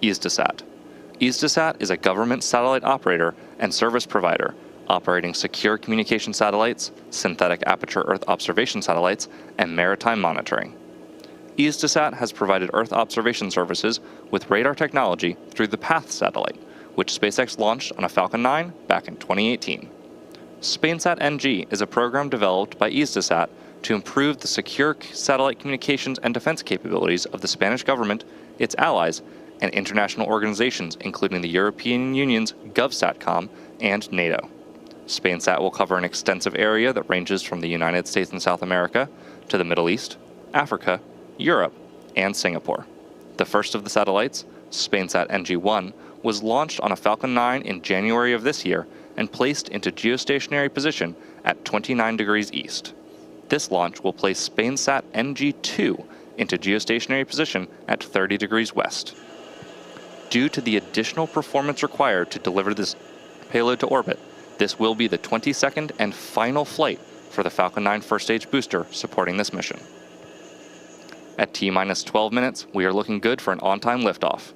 Eutelsat. Eutelsat is a government satellite operator and service provider operating secure communication satellites, synthetic aperture Earth observation satellites, and maritime monitoring. Eutelsat has provided Earth observation services with radar technology through the PATH satellite, which SpaceX launched on a Falcon 9 back in 2018. SpainSat NG is a program developed by Eutelsat to improve the secure satellite communications and defense capabilities of the Spanish government, its allies, and international organizations including the European Union's GovSatcom and NATO. SpainSat will cover an extensive area that ranges from the United States and South America to the Middle East, Africa, Europe, and Singapore. The first of the satellites, SpainSat NG-I, was launched on a Falcon 9 in January of this year and placed into geostationary position at 29 degrees east. This launch will place SpainSat NG-II into geostationary position at 30 degrees west. Due to the additional performance required to deliver this payload to orbit, this will be the 22nd and final flight for the Falcon 9 first stage booster supporting this mission. At T-minus 12 minutes, we are looking good for an on-time liftoff.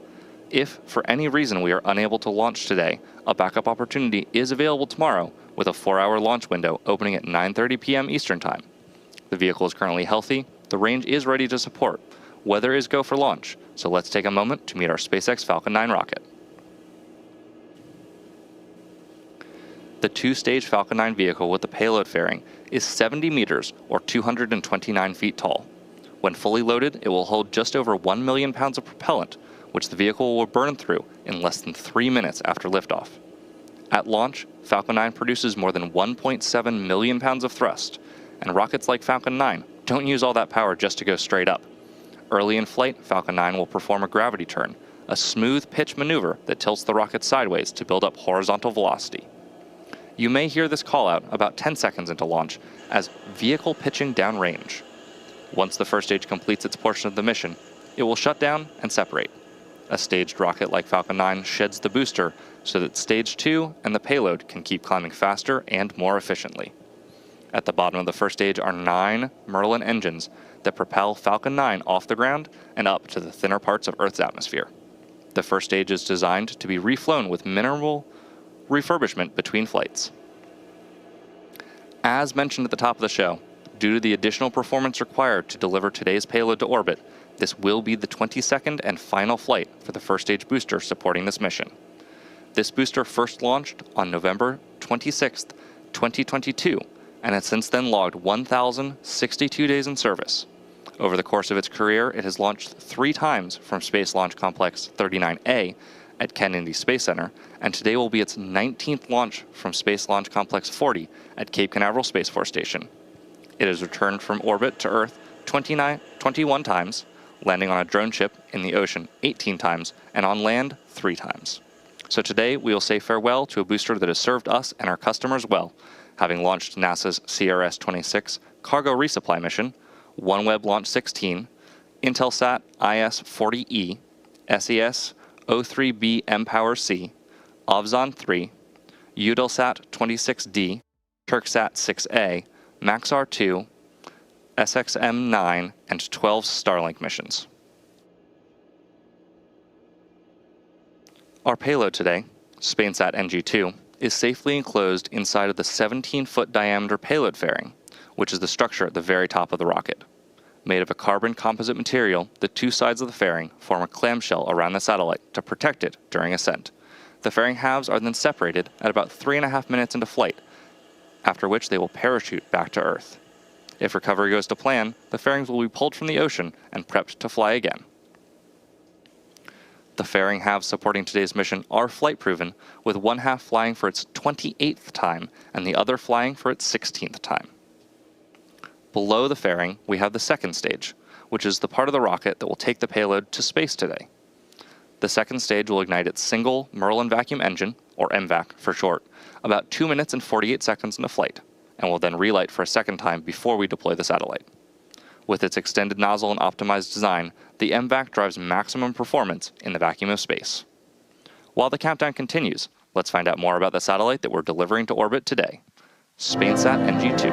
If, for any reason, we are unable to launch today, a backup opportunity is available tomorrow with a 4-hour launch window opening at 9:30 p.m. Eastern Time. The vehicle is currently healthy, the range is ready to support. Weather is go for launch, so let's take a moment to meet our SpaceX Falcon 9 rocket. The two-stage Falcon 9 vehicle with the payload fairing is 70 meters or 229 feet tall. When fully loaded, it will hold just over 1 million pounds of propellant, which the vehicle will burn through in less than 3 minutes after liftoff. At launch, Falcon 9 produces more than 1.7 million pounds of thrust, and rockets like Falcon 9 don't use all that power just to go straight up. Early in flight, Falcon 9 will perform a gravity turn, a smooth pitch maneuver that tilts the rocket sideways to build up horizontal velocity. You may hear this call out about 10 seconds into launch as vehicle pitching downrange. Once the first stage completes its portion of the mission, it will shut down and separate. A staged rocket like Falcon 9 sheds the booster so that Stage 2 and the payload can keep climbing faster and more efficiently. At the bottom of the first stage are 9 Merlin engines that propel Falcon 9 off the ground and up to the thinner parts of Earth's atmosphere. The first stage is designed to be reflown with minimal refurbishment between flights. As mentioned at the top of the show, due to the additional performance required to deliver today's payload to orbit, this will be the 22nd and final flight for the first stage booster supporting this mission. This booster first launched on November 26, 2022, and has since then logged 1,062 days in service. Over the course of its career, it has launched 3 times from Space Launch Complex 39A at Kennedy Space Center, and today will be its 19th launch from Space Launch Complex 40 at Cape Canaveral Space Force Station. It has returned from orbit to Earth 21 times, landing on a drone ship in the ocean 18 times, and on land 3 times. So today, we will say farewell to a booster that has served us and our customers well, having launched NASA's CRS-26 cargo resupply mission, OneWeb Launch 16, Intelsat IS-40e, SES O3b mPOWER-C, Ovzon 3, Eutelsat 26D, Turksat 6A, Maxar 2, SXM-9, and 12 Starlink missions. Our payload today, SpainSat NG II, is safely enclosed inside of the 17-foot diameter payload fairing, which is the structure at the very top of the rocket. Made of a carbon composite material, the 2 sides of the fairing form a clamshell around the satellite to protect it during ascent. The fairing halves are then separated at about 3.5 minutes into flight, after which they will parachute back to Earth. If recovery goes to plan, the fairings will be pulled from the ocean and prepped to fly again. The fairing halves supporting today's mission are flight-proven, with one half flying for its 28th time and the other flying for its 16th time. Below the fairing, we have the second stage, which is the part of the rocket that will take the payload to space today. The second stage will ignite its single Merlin vacuum engine, or MVAC for short, about 2 minutes and 48 seconds into flight, and will then relight for a second time before we deploy the satellite. With its extended nozzle and optimized design, the MVAC drives maximum performance in the vacuum of space. While the countdown continues, let's find out more about the satellite that we're delivering to orbit today, SpainSat NG II.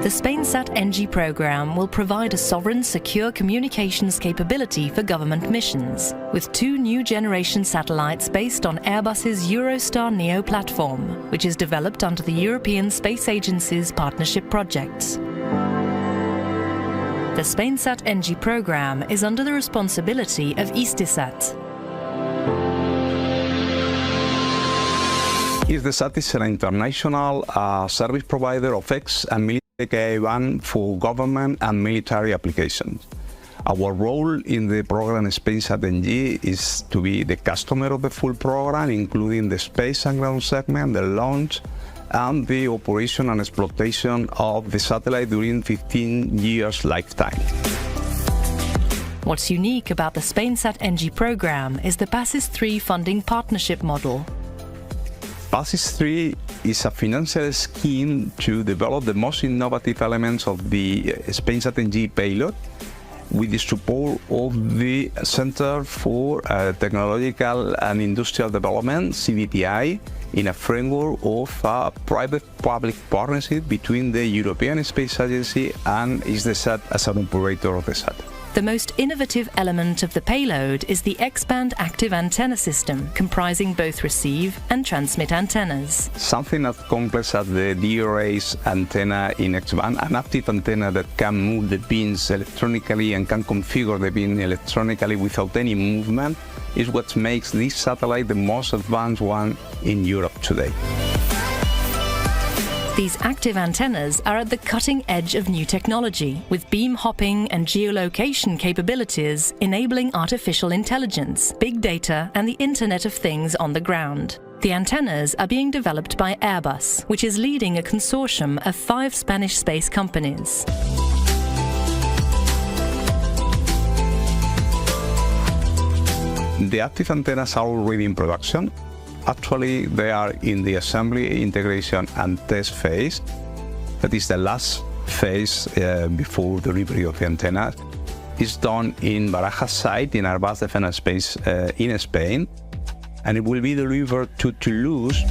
The SpainSat NG program will provide a sovereign, secure communications capability for government missions, with 2 new generation satellites based on Airbus's Eurostar Neo platform, which is developed under the European Space Agency's partnership projects. The SpainSat NG program is under the responsibility of Eutelsat. Eutelsat is an international service provider of X and military K1 for government and military applications. Our role in the program SpainSat NG is to be the customer of the full program, including the space and ground segment, the launch, and the operation and exploitation of the satellite during 15 years lifetime. What's unique about the SpainSat NG program is the PASIS 3 funding partnership model. PASIS 3 is a financial scheme to develop the most innovative elements of the SpainSat NG payload with the support of the Center for Technological and Industrial Development, CBTI, in a framework of a private-public partnership between the European Space Agency and Eutelsat as an operator of the sat. The most innovative element of the payload is the X-band active antenna system, comprising both receive and transmit antennas. Something as complex as the DRA's antenna in X-band, an active antenna that can move the beams electronically and can configure the beam electronically without any movement, is what makes this satellite the most advanced one in Europe today. These active antennas are at the cutting edge of new technology, with beam hopping and geolocation capabilities enabling artificial intelligence, big data, and the Internet of Things on the ground. The antennas are being developed by Airbus, which is leading a consortium of 5 Spanish space companies. The active antennas are already in production. Actually, they are in the assembly, integration, and test phase. That is the last phase before delivery of the antenna. It's done in Barajas site in Airbus Defense Space in Spain, and it will be delivered to Toulouse.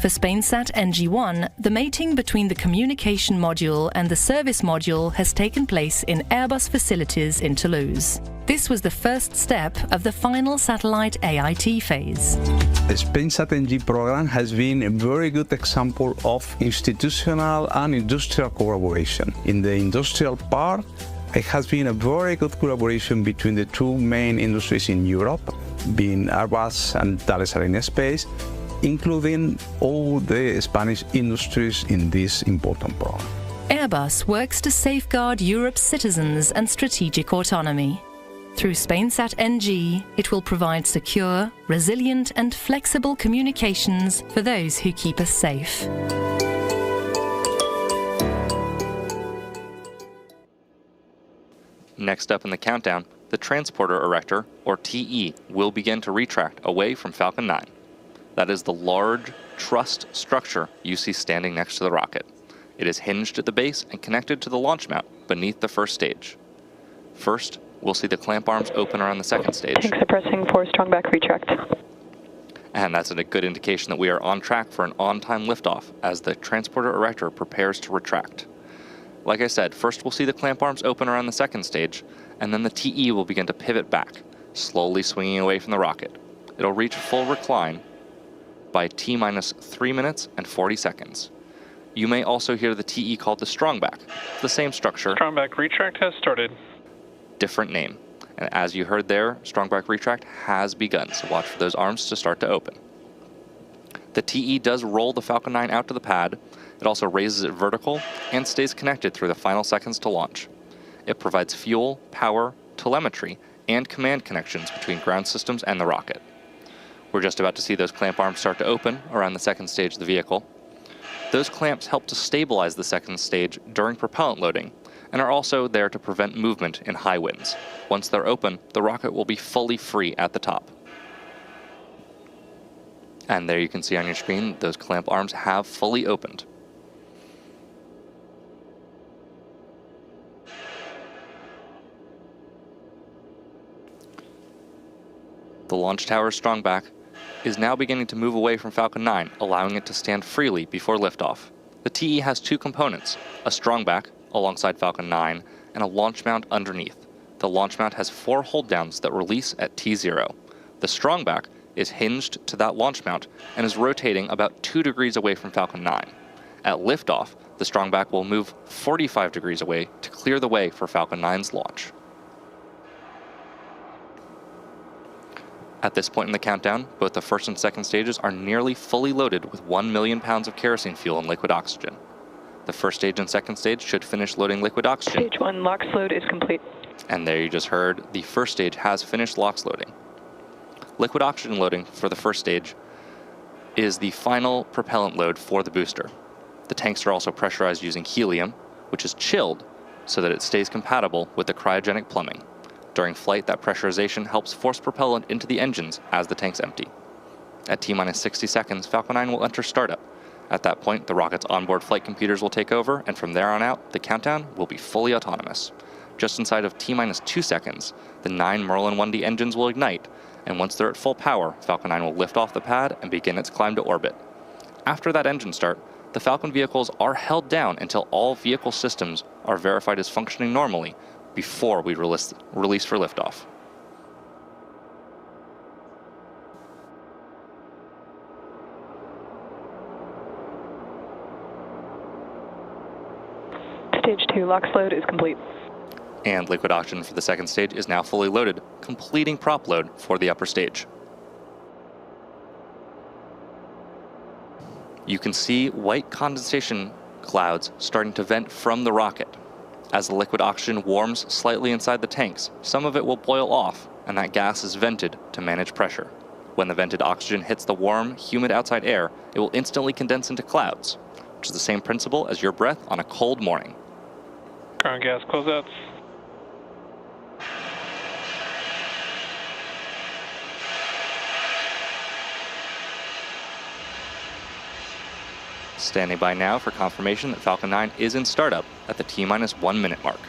For SpainSat NG-I, the mating between the communication module and the service module has taken place in Airbus facilities in Toulouse. This was the first step of the final satellite AIT phase. The SpainSat NG program has been a very good example of institutional and industrial collaboration. In the industrial part, it has been a very good collaboration between the 2 main industries in Europe, being Airbus and Thales Aerospace, including all the Spanish industries in this important program. Airbus works to safeguard Europe's citizens and strategic autonomy. Through SpainSat NG, it will provide secure, resilient, and flexible communications for those who keep us safe. Next up in the countdown, the transporter erector, or TE, will begin to retract away from Falcon 9. That is the large truss structure you see standing next to the rocket. It is hinged at the base and connected to the launch mount beneath the first stage. First, we'll see the clamp arms open around the second stage. Tank suppressing for strong back retract. And that's a good indication that we are on track for an on-time liftoff as the transporter erector prepares to retract. Like I said, first we'll see the clamp arms open around the second stage, and then the TE will begin to pivot back, slowly swinging away from the rocket. It'll reach full recline by T-minus 3 minutes and 40 seconds. You may also hear the TE called the strongback, the same structure. Strongback retract has started. Different name. And as you heard there, strongback retract has begun, so watch for those arms to start to open. The TE does roll the Falcon 9 out to the pad. It also raises it vertical and stays connected through the final seconds to launch. It provides fuel, power, telemetry, and command connections between ground systems and the rocket. We're just about to see those clamp arms start to open around the second stage of the vehicle. Those clamps help to stabilize the second stage during propellant loading, and are also there to prevent movement in high winds. Once they're open, the rocket will be fully free at the top. And there you can see on your screen, those clamp arms have fully opened. The launch tower's strongback is now beginning to move away from Falcon 9, allowing it to stand freely before liftoff. The TE has two components, a strongback alongside Falcon 9 and a launch mount underneath. The launch mount has 4 hold downs that release at T0. The strongback is hinged to that launch mount and is rotating about 2 degrees away from Falcon 9. At liftoff, the strongback will move 45 degrees away to clear the way for Falcon 9's launch. At this point in the countdown, both the first and second stages are nearly fully loaded with 1 million pounds of kerosene fuel and liquid oxygen. The first stage and second stage should finish loading liquid oxygen. Stage 1 LOX load is complete. And there you just heard, the first stage has finished LOX loading. Liquid oxygen loading for the first stage is the final propellant load for the booster. The tanks are also pressurized using helium, which is chilled so that it stays compatible with the cryogenic plumbing. During flight, that pressurization helps force propellant into the engines as the tanks empty. At T-minus 60 seconds, Falcon 9 will enter startup. At that point, the rocket's onboard flight computers will take over, and from there on out, the countdown will be fully autonomous. Just inside of T-minus 2 seconds, the 9 Merlin 1D engines will ignite, and once they're at full power, Falcon 9 will lift off the pad and begin its climb to orbit. After that engine start, the Falcon vehicles are held down until all vehicle systems are verified as functioning normally before we release for liftoff. Stage 2 LOX load is complete. And liquid oxygen for the second stage is now fully loaded, completing prop load for the upper stage. You can see white condensation clouds starting to vent from the rocket. As the liquid oxygen warms slightly inside the tanks, some of it will boil off, and that gas is vented to manage pressure. When the vented oxygen hits the warm, humid outside air, it will instantly condense into clouds, which is the same principle as your breath on a cold morning. Current gas closeouts. Standing by now for confirmation that Falcon 9 is in startup at the T-minus 1 minute mark.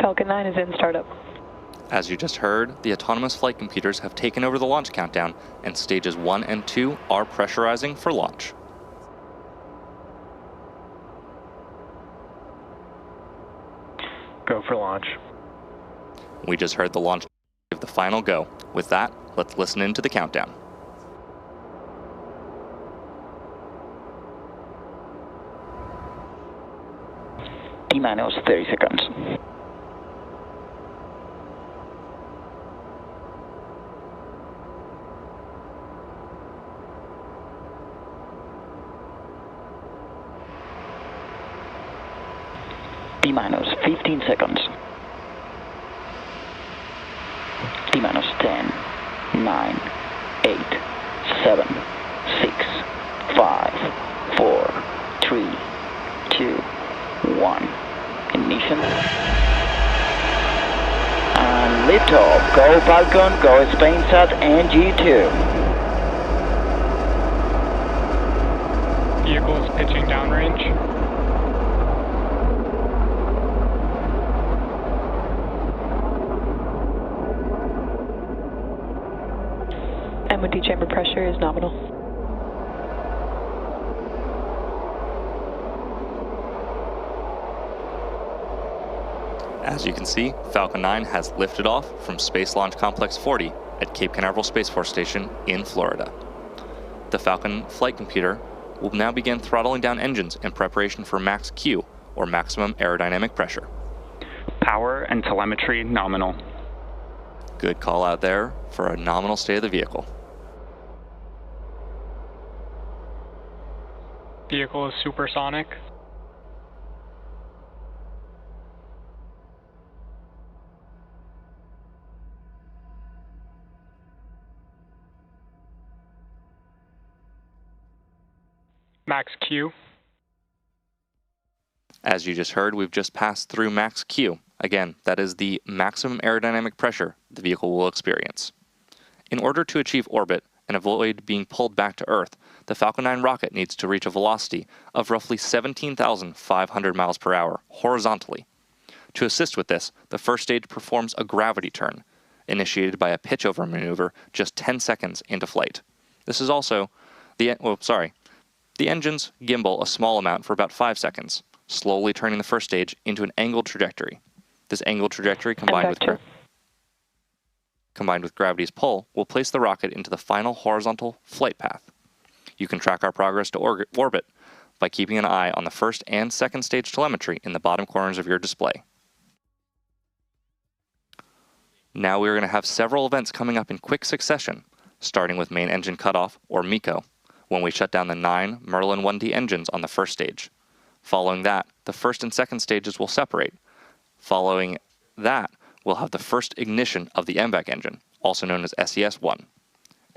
Falcon 9 is in startup. As you just heard, the autonomous flight computers have taken over the launch countdown, and stages 1 and 2 are pressurizing for launch. Go for launch. We just heard the launch give the final go. With that, let's listen into the countdown. T-minus 30 seconds. T-minus 15 seconds. T-minus 10, 9, 8, 7, 6, 5, 4, 3, 2, 1. Ignition. And liftoff. Go Falcon, go SpainSat NG II. Vehicle is pitching downrange. M1D chamber pressure is nominal. As you can see, Falcon 9 has lifted off from Space Launch Complex 40 at Cape Canaveral Space Force Station in Florida. The Falcon flight computer will now begin throttling down engines in preparation for max Q, or maximum aerodynamic pressure. Power and telemetry nominal. Good call out there for a nominal state of the vehicle. Vehicle is supersonic. Max Q. As you just heard, we've just passed through max Q. Again, that is the maximum aerodynamic pressure the vehicle will experience. In order to achieve orbit, and avoid being pulled back to Earth, the Falcon 9 rocket needs to reach a velocity of roughly 17,500 miles per hour horizontally. To assist with this, the first stage performs a gravity turn, initiated by a pitch-over maneuver just 10 seconds into flight. This is also the engines gimbal a small amount for about 5 seconds, slowly turning the first stage into an angled trajectory. This angled trajectory combined with gravity's pull will place the rocket into the final horizontal flight path. You can track our progress to orbit by keeping an eye on the first and second stage telemetry in the bottom corners of your display. Now we are going to have several events coming up in quick succession, starting with main engine cutoff, or MECO, when we shut down the 9 Merlin 1D engines on the first stage. Following that, the first and second stages will separate. Following that, we'll have the first ignition of the MVAC engine, also known as SES-1.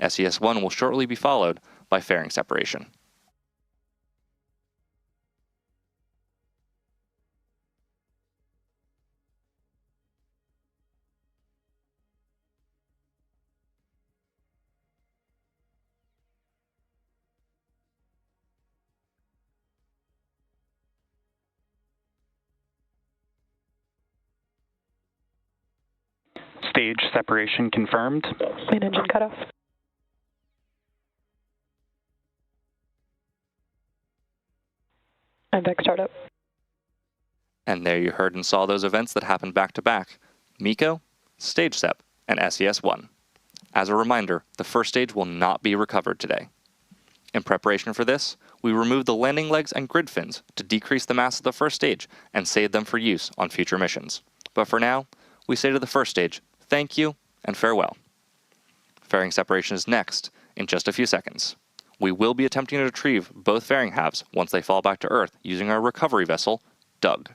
SES-1 will shortly be followed by fairing separation. Stage separation confirmed. Main engine cutoff. MVAC startup. And there you heard and saw those events that happened back to back: MECO, stage sep, and SES-1. As a reminder, the first stage will not be recovered today. In preparation for this, we removed the landing legs and grid fins to decrease the mass of the first stage and save them for use on future missions. But for now, we say to the first stage, thank you and farewell. Fairing separation is next in just a few seconds. We will be attempting to retrieve both fairing halves once they fall back to Earth using our recovery vessel, Doug.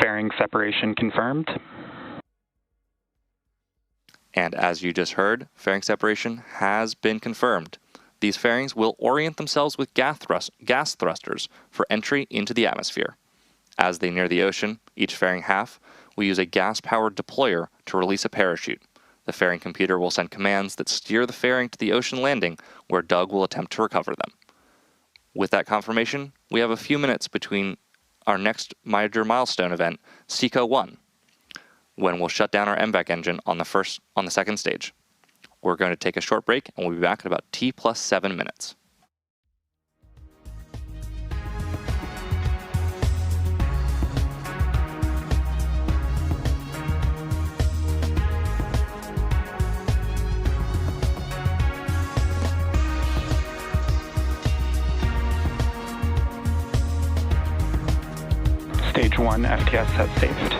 Fairing separation confirmed. And as you just heard, fairing separation has been confirmed. These fairings will orient themselves with gas thrusters for entry into the atmosphere. As they near the ocean, each fairing half will use a gas-powered deployer to release a parachute. The fairing computer will send commands that steer the fairing to the ocean landing, where Doug will attempt to recover them. With that confirmation, we have a few minutes between our next major milestone event, SECO-1, when we'll shut down our MVAC engine on the second stage. We're going to take a short break, and we'll be back in about T+7 minutes. Stage 1 FTS has saved.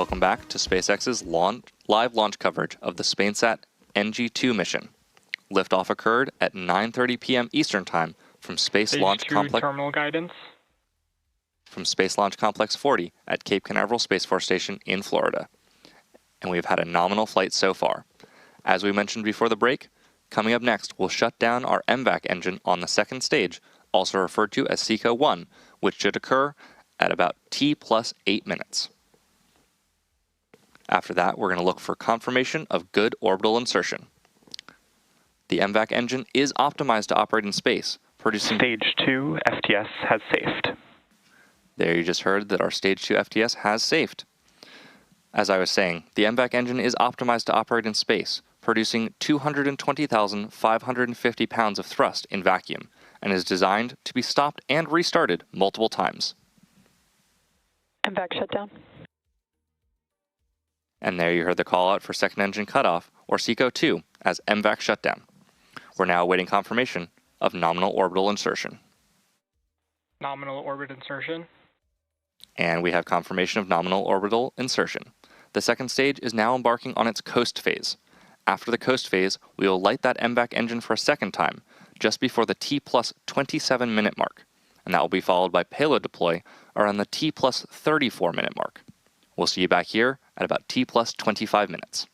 welcome back to SpaceX's live launch coverage of the SpainSat NG II mission. Liftoff occurred at 9:30 p.m. Eastern Time from Space Launch Complex terminal guidance. from Space Launch Complex 40 at Cape Canaveral Space Force Station in Florida. And we've had a nominal flight so far. As we mentioned before the break, coming up next, we'll shut down our MVAC engine on the second stage, also referred to as SECO 1, which should occur at about T plus 8 minutes. After that, we're going to look for confirmation of good orbital insertion. The MVAC engine is optimized to operate in space, producing... Stage 2 FTS has safed. There you just heard that our Stage 2 FTS has safed. As I was saying, the MVAC engine is optimized to operate in space, producing 220,550 pounds of thrust in vacuum, and is designed to be stopped and restarted multiple times. MVAC shutdown. And there you heard the call out for second engine cutoff, or SECO 2, as MVAC shutdown. We're now awaiting confirmation of nominal orbital insertion. Nominal orbit insertion. And we have confirmation of nominal orbital insertion. The second stage is now embarking on its coast phase. After the coast phase, we will light that MVAC engine for a second time, just before the T plus 27 minute mark. And that will be followed by payload deploy around the T plus 34 minute mark. We'll see you back here at about T plus 25 minutes.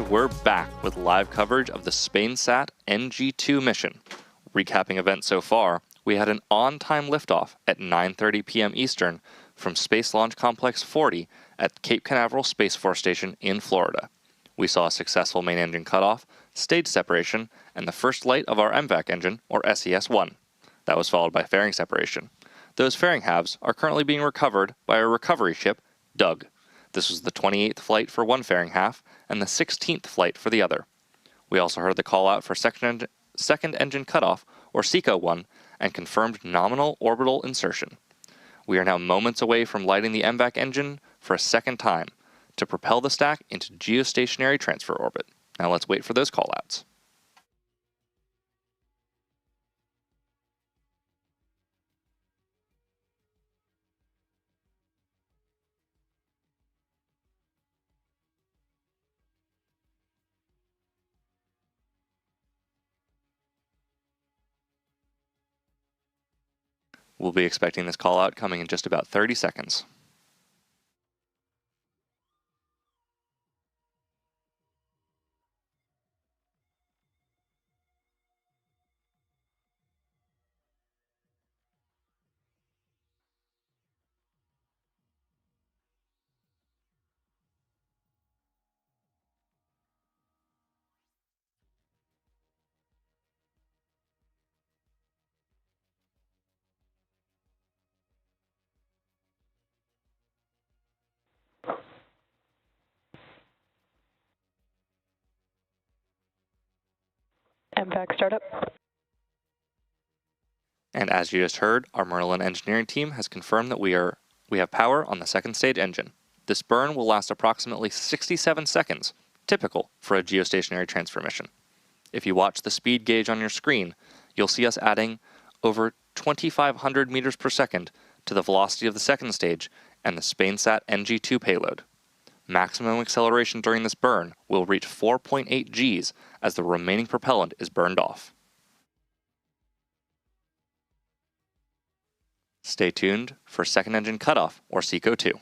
And we're back with live coverage of the SpainSat NG II mission. Recapping events so far, we had an on-time liftoff at 9:30 p.m. Eastern from Space Launch Complex 40 at Cape Canaveral Space Force Station in Florida. We saw a successful main engine cutoff, stage separation, and the first light of our MVAC engine, or SES-1. That was followed by fairing separation. Those fairing halves are currently being recovered by a recovery ship, Doug. This was the 28th flight for one fairing half and the 16th flight for the other. We also heard the call out for second engine cutoff, or SECO-1, and confirmed nominal orbital insertion. We are now moments away from lighting the MVAC engine for a second time to propel the stack into geostationary transfer orbit. Now let's wait for those callouts. We'll be expecting this call out coming in just about 30 seconds. MVAC startup. And as you just heard, our Merlin engineering team has confirmed that we have power on the second stage engine. This burn will last approximately 67 seconds, typical for a geostationary transfer mission. If you watch the speed gauge on your screen, you'll see us adding over 2,500 meters per second to the velocity of the second stage and the SpainSat NG II payload. Maximum acceleration during this burn will reach 4.8 Gs as the remaining propellant is burned off. Stay tuned for second engine cutoff, or SECO-2.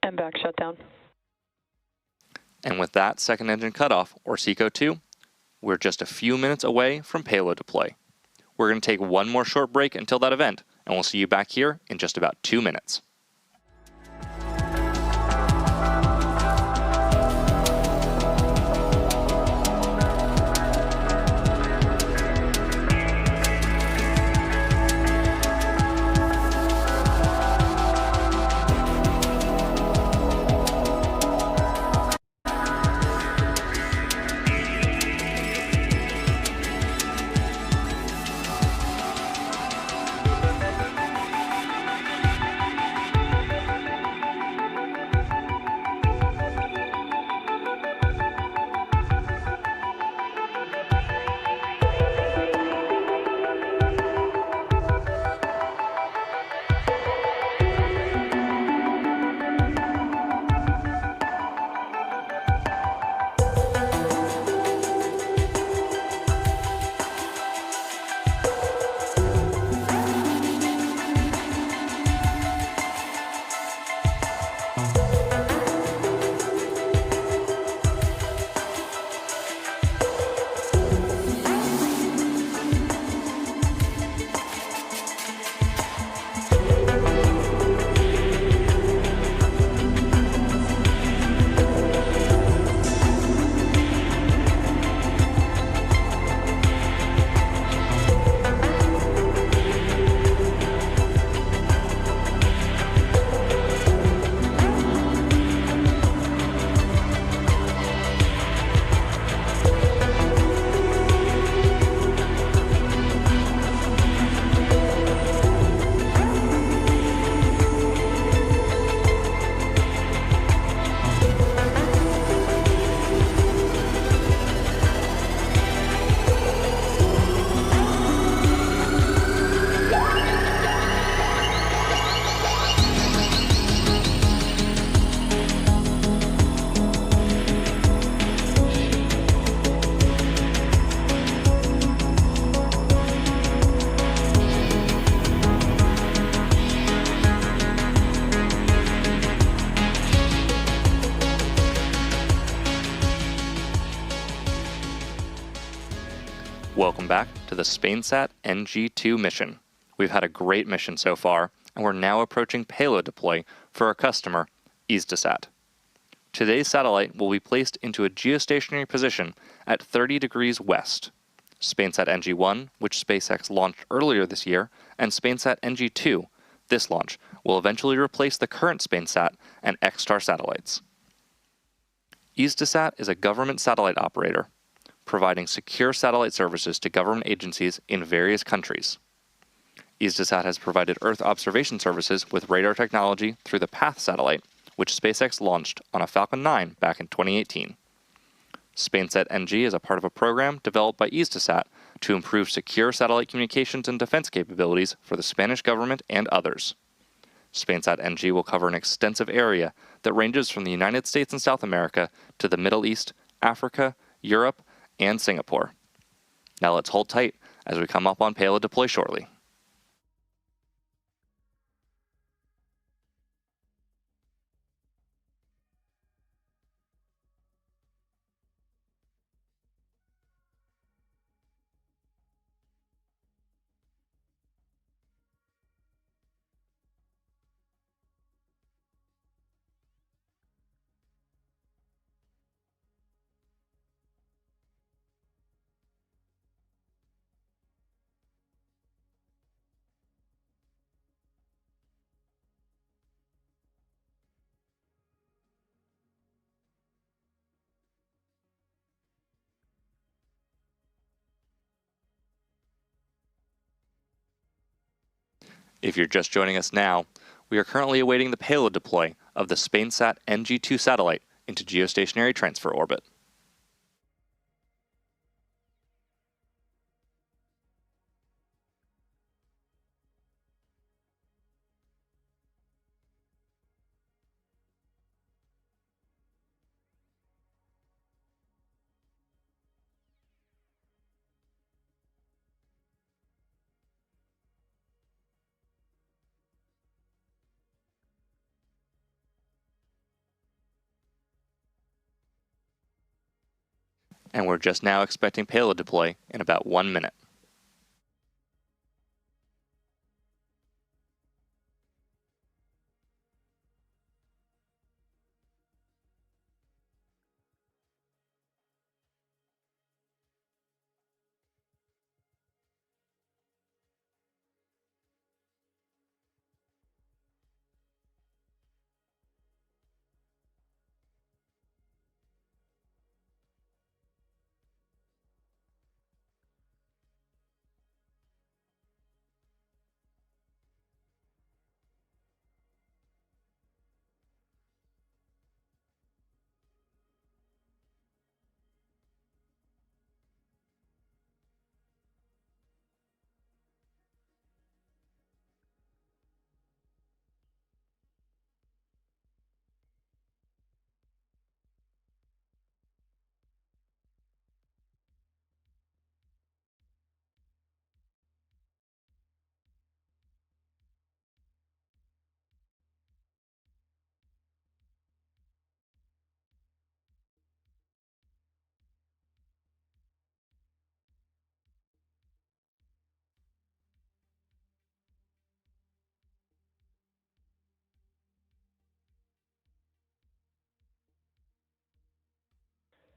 MVAC shutdown. And with that second engine cutoff, or SECO-2, we're just a few minutes away from payload deploy. We're going to take one more short break until that event, and we'll see you back here in just about 2 minutes. Welcome back to the SpainSat NG II mission. We've had a great mission so far, and we're now approaching payload deploy for our customer, Eutelsat. Today's satellite will be placed into a geostationary position at 30 degrees west. SpainSat NG I, which SpaceX launched earlier this year, and SpainSat NG II, this launch, will eventually replace the current SpainSat and X-Star satellites. Eutelsat is a government satellite operator, providing secure satellite services to government agencies in various countries. Eutelsat has provided Earth observation services with radar technology through the PATH satellite, which SpaceX launched on a Falcon 9 back in 2018. SpainSat NG is a part of a program developed by Eutelsat to improve secure satellite communications and defense capabilities for the Spanish government and others. SpainSat NG will cover an extensive area that ranges from the United States and South America to the Middle East, Africa, Europe, and Singapore. Now let's hold tight as we come up on payload deploy shortly. If you're just joining us now, we are currently awaiting the payload deploy of the SpainSat NG II satellite into geostationary transfer orbit. And we're just now expecting payload deploy in about 1 minute.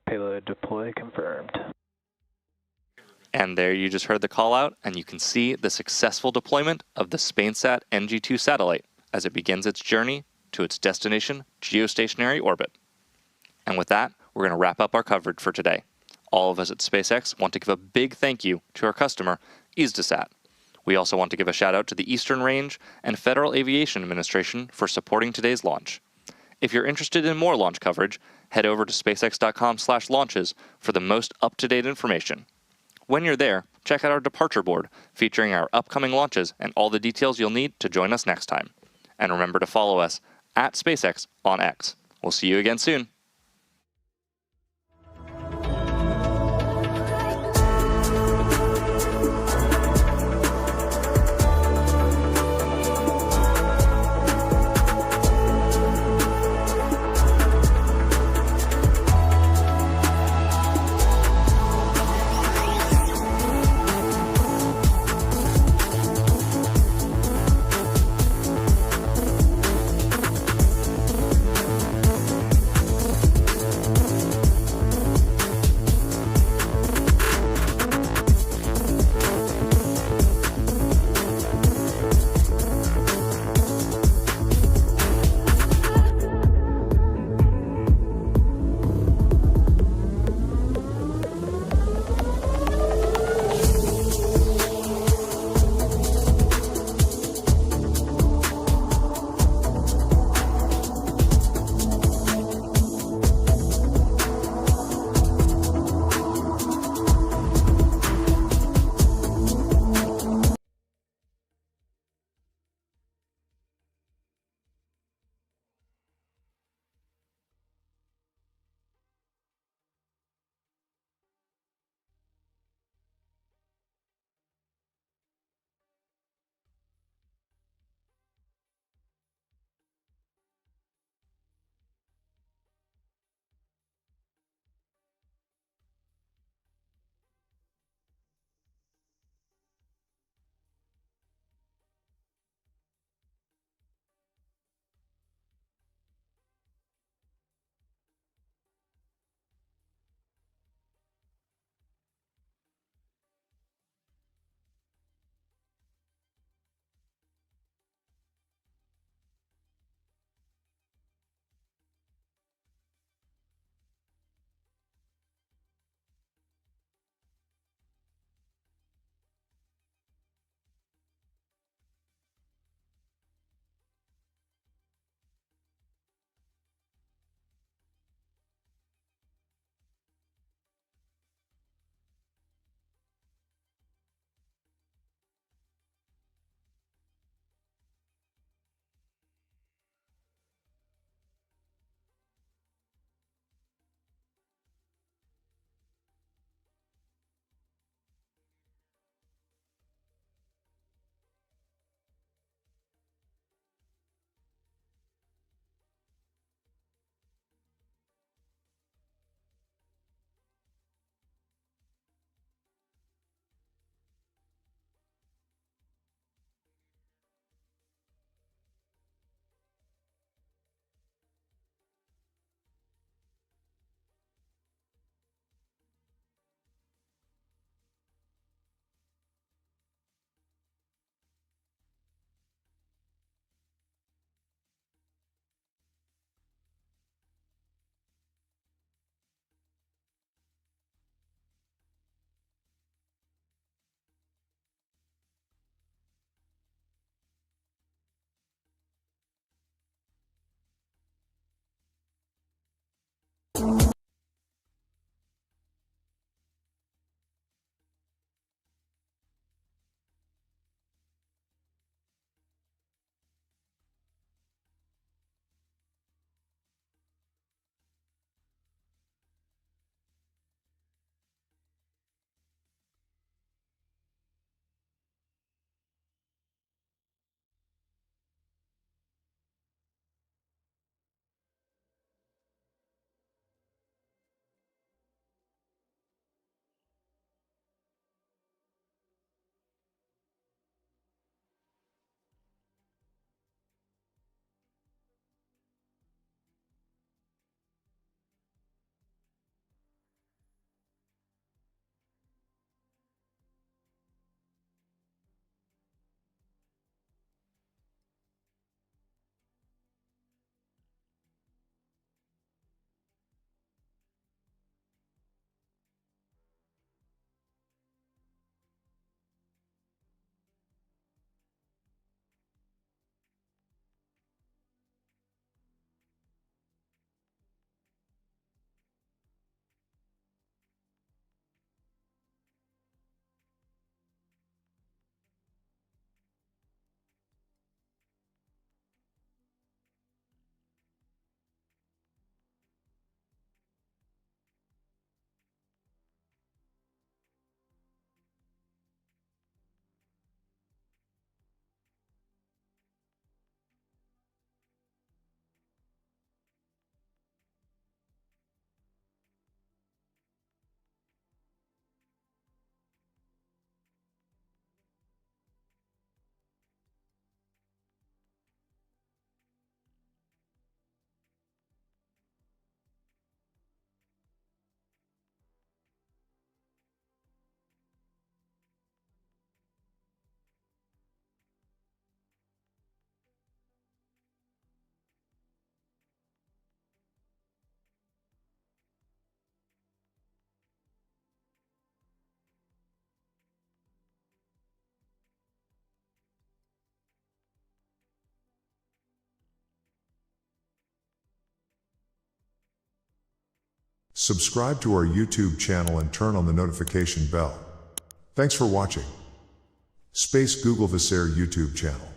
Payload deploy confirmed. And there you just heard the call out, and you can see the successful deployment of the SpainSat NG II satellite as it begins its journey to its destination geostationary orbit. And with that, we're going to wrap up our coverage for today. All of us at SpaceX want to give a big thank you to our customer, Eutelsat. We also want to give a shout out to the Eastern Range and Federal Aviation Administration for supporting today's launch. If you're interested in more launch coverage, head over to spacex.com/launches for the most up-to-date information. When you're there, check out our departure board featuring our upcoming launches and all the details you'll need to join us next time. And remember to follow us at SpaceX on X. We'll see you again soon. Subscribe to our YouTube channel and turn on the notification bell. Thanks for watching. Space Googlevesaire YouTube channel.